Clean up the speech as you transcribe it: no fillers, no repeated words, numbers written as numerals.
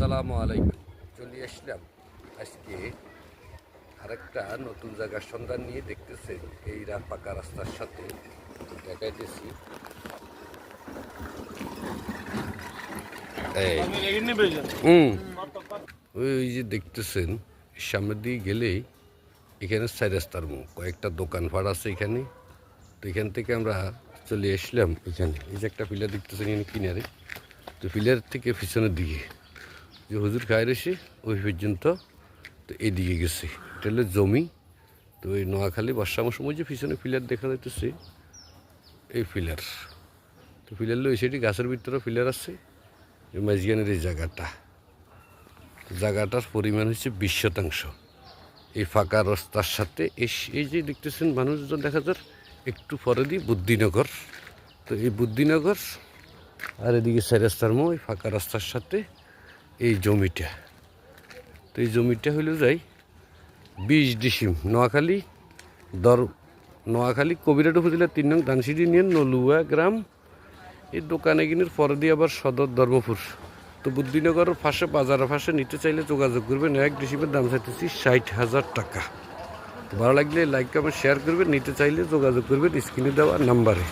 আসসালামু আলাইকুম। চলে আসলাম আজকে আরেকটা নতুন জায়গার সন্ধান নিয়ে। দেখতেছেন এই পাকা রাস্তার সাথে দেখাইতেছি। ওই যে দেখতেছেন সামনের দিকে গেলেই এখানে 4 রাস্তার মুখ, কয়েকটা দোকান ভাড় আছে এখানে। তো এখান থেকে আমরা চলে আসলাম এখানে। এই যে একটা পিলার দেখতেছেন এখানে কিনারে। তো পিলার থেকে পিছনের দিকে যে হুজুর খায় রয়েছে ওই পর্যন্ত। তো এইদিকে গেছে, এটা হলো জমি। তো এই নোয়াখালী বর্ষা মৌসুমে যে পিছনে পিলার দেখা যাইতেছে এই পিলার। তো পিলার লো সেটি গাছের ভিতরে পিলার আছে। এই মাঝখানের এই জায়গাটার পরিমাণ হচ্ছে 20 শতাংশ। এই ফাঁকা রাস্তার সাথে এই যে দেখতেছেন মানুষজন দেখা যার একটু পরে দিয়ে বুদ্ধিনগর। তো এই বুদ্ধিনগর আর এদিকে 4 রাস্তার মোড়, এই ফাঁকা রাস্তার সাথে এই জমিটা। তো এই জমিটা হইল যাই 20 ডিসিম নোয়াখালী কবিরাট উপজেলা 3 নং ধানসিঁড়ি ইউনিয়ন নলুয়া গ্রাম। এই দোকানে কিনের পরে দিয়ে আবার সদর ধর্মপুর। তো বুদ্ধিনগরের পাশে বাজারের পাশে নিতে চাইলে যোগাযোগ করবেন। 1 ডিসিমের দাম চাইতেছি 60,000 টাকা। ভালো লাগলে লাইক কমেন্ট শেয়ার করবেন, নিতে চাইলে যোগাযোগ করবেন স্ক্রিনে দেওয়া নাম্বারে।